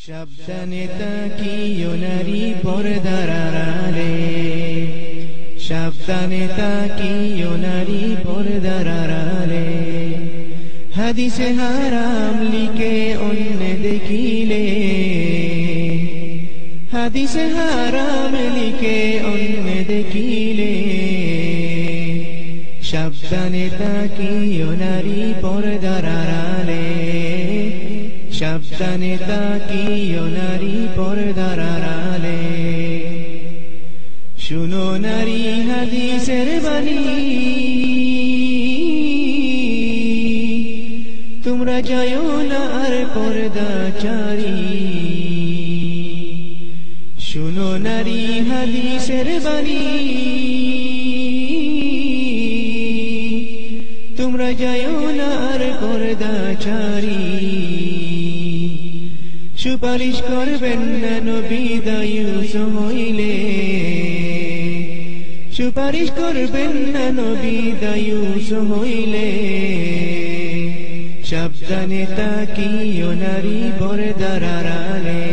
সাবধানে তাকিও নারী পর্দার আড়ালে, সাবধানে তাকিও নারী পর্দার আড়ালে। হাদিসে হারাম লিখে অন্য দেখিলে, হাদিসে হারাম লিখে অন্য দেখিলে। সাবধানে তাকিও নারী পর্দার আড়ালে, সাবধানে তাকিও নারী পর্দার আড়ালে। শুনো নারী হাদিসের বাণী, তোমরা যাও না আর পর্দাচারী। শুনো নারী হাদিসের বাণী, তোমরা যাও না আর পর্দাচারী। সুপারিশ করবেন না নবী দায়ুস হইলে, সুপারিশ করবেন না নবী দায়ুস হইলে। সাবধানে তাকিও নারী পর্দার আড়ালে,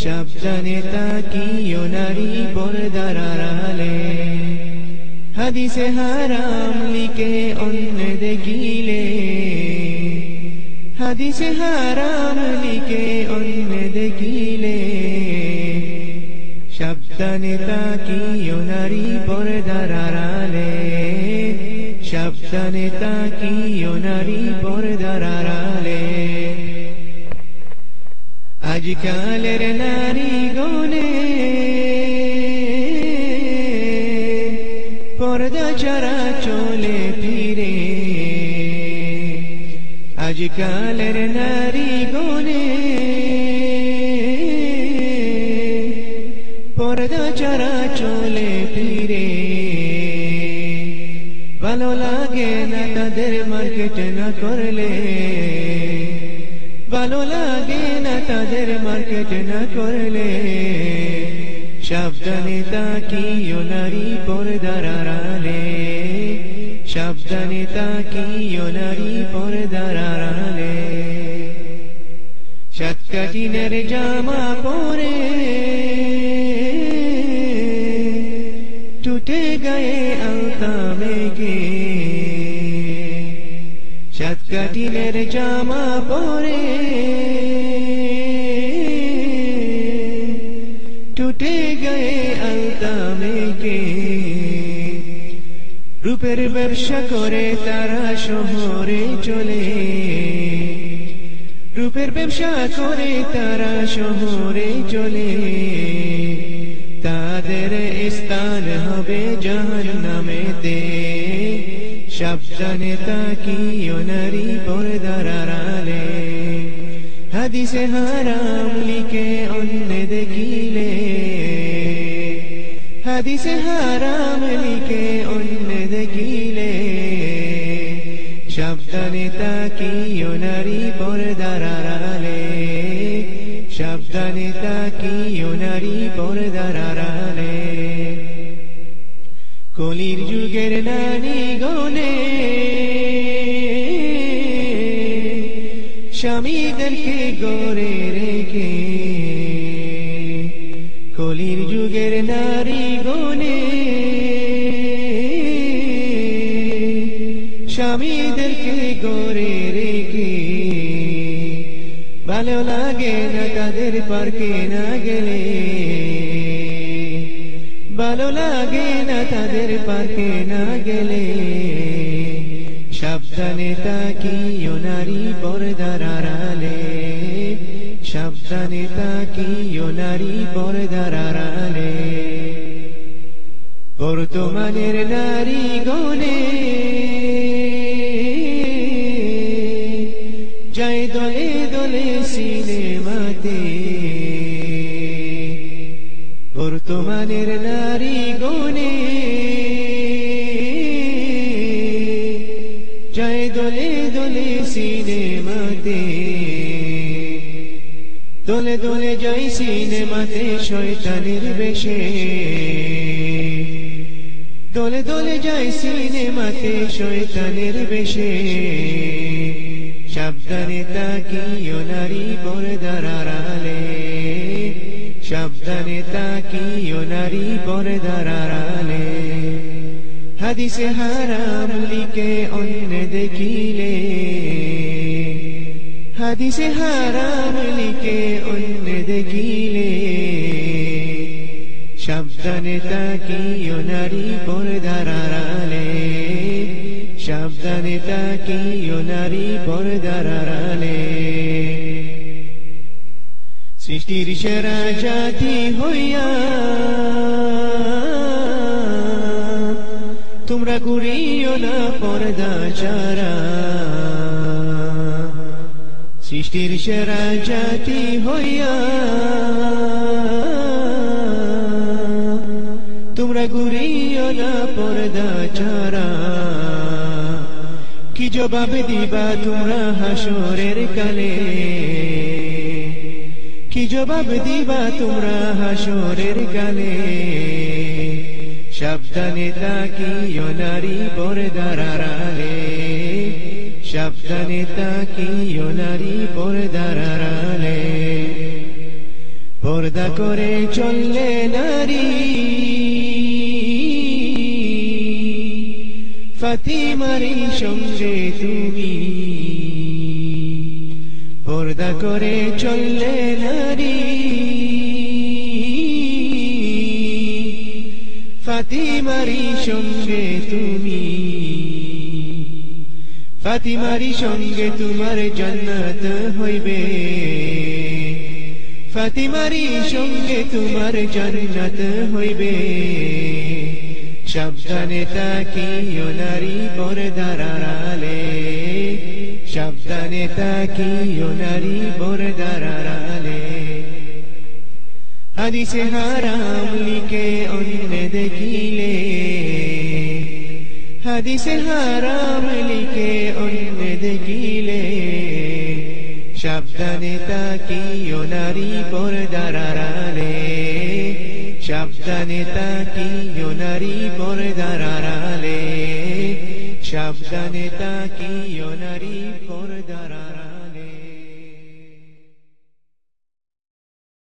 সাবধানে তাকিও নারী পর্দার আড়ালে। হাদিসে হারাম লিখে অন্য দেখিলে, হাদিসে হারাম লিখে অন্য দেখিলে। সাবধানে তাকিও নারী পর্দার আড়ালে, সাবধানে তাকিও নারী পর্দার আড়ালে। আজকালের নারী গনে পর্দা ছাড়া চলে ফিরে, আজকালের নারী গনে পর্দা ছাড়া চলে ফিরে। ভালো লাগে না তাদের মার্কেট না করলে, ভালো লাগে না তাদের মার্কেট না করলে। সাবধানে তাকিও নারী পর্দার আড়ালে, সাবধানে তাকিও নারী পর্দার আড়ালে। সাতকাঠিনের জামা পরে টুটে গায়ে আলতা মেঘে, সাতকাঠিনের জামা পরে টুটে গায়ে আলতা মেঘে। রূপের ব্যবসা করে তারা শহরে চলে, রূপের ব্যবসা করে তারা শহরে চলে। তাদের স্থান হবে জাহান্নামেতে। সাবধানে তাকিও নারী পর্দার আড়ালে, হাদিসে হারাম লিখে অন্য দেখিলে, হাদিসে হারাম লিখে অন্য দেখিলে। সাবধানে তাকিও নারী পর্দার আড়ালে, সাবধানে তাকিও নারী পর্দার আড়ালে। কলির যুগের নারী গনে স্বামীদেরকে গড়ে রেখে, কলির যুগের নারী গনে স্বামীদেরকে গড়ে রেখে। ভালো লাগে না তাদের পার্কে না গেলে, ভালো লাগে না তাদের পার্কে না গেলে। সাবধানে তাকিও নারী পর্দার আড়ালে, সাবধানে তাকিও নারী পর্দার আড়ালে। বর্তমানের নারী গনে যায় দলে দলে সিনেমাতে, বর্তমানের নারী গনে যায় দলে দলে সিনেমাতে। দলে দলে যাই সিনেমাতে শয়তানের বেশে, দলে দলে যাই সিনেমাতে শয়তানের বেশে। সাবধানে তাকিও নারী পর্দার আড়ালে সাবধানে তাকিও নারী পর্দার আড়ালে হাদিসে হারাম লিখে অন্য দেখিলে হাদিসে হারাম লিখে অন্য দেখিলে সাবধানে তাকিও নারী পর্দার আড়ালে সাবধানে তাকিও নারী পর্দার আড়ালে সৃষ্টির সেরা জাতি হইয়া তোমরা ঘুরিও না পর্দা ছাড়া সৃষ্টির সেরা জাতি হইয়া তোমরা ঘুরিও না পর্দা ছাড়া কি জবাব দিবা তোমরা হাসরের কালে কি জবাব দিবা তোমরা হাসরের কালে সাবধানে তাকিও নারী পর্দার আড়ালে সাবধানে তাকিও নারী পর্দার আড়ালে পর্দা করে চললে নারী ফাতিমারি সঙ্গে তুমি পর্দা করে চললে নারী ফাতিমারি সঙ্গে তুমি ফাতিমারি সঙ্গে তোমার জান্নাত হইবে ফাতিমারি সঙ্গে তোমার জান্নাত হইবে সাবধানে তাকিও নারী পর্দার আড়ালে সাবধানে তাকিও নারী পর্দার আড়ালে হাদিসে হারাম লিখে অন্য দেখিলে হাদিসে হারাম লিখে অন্য দেখিলে সাবধানে তাকিও নারী পর্দার আড়ালে সাবধানে তাকিও নারী পর্দার আড়ালে সাবধানে তাকিও নারী পর্দার আড়ালে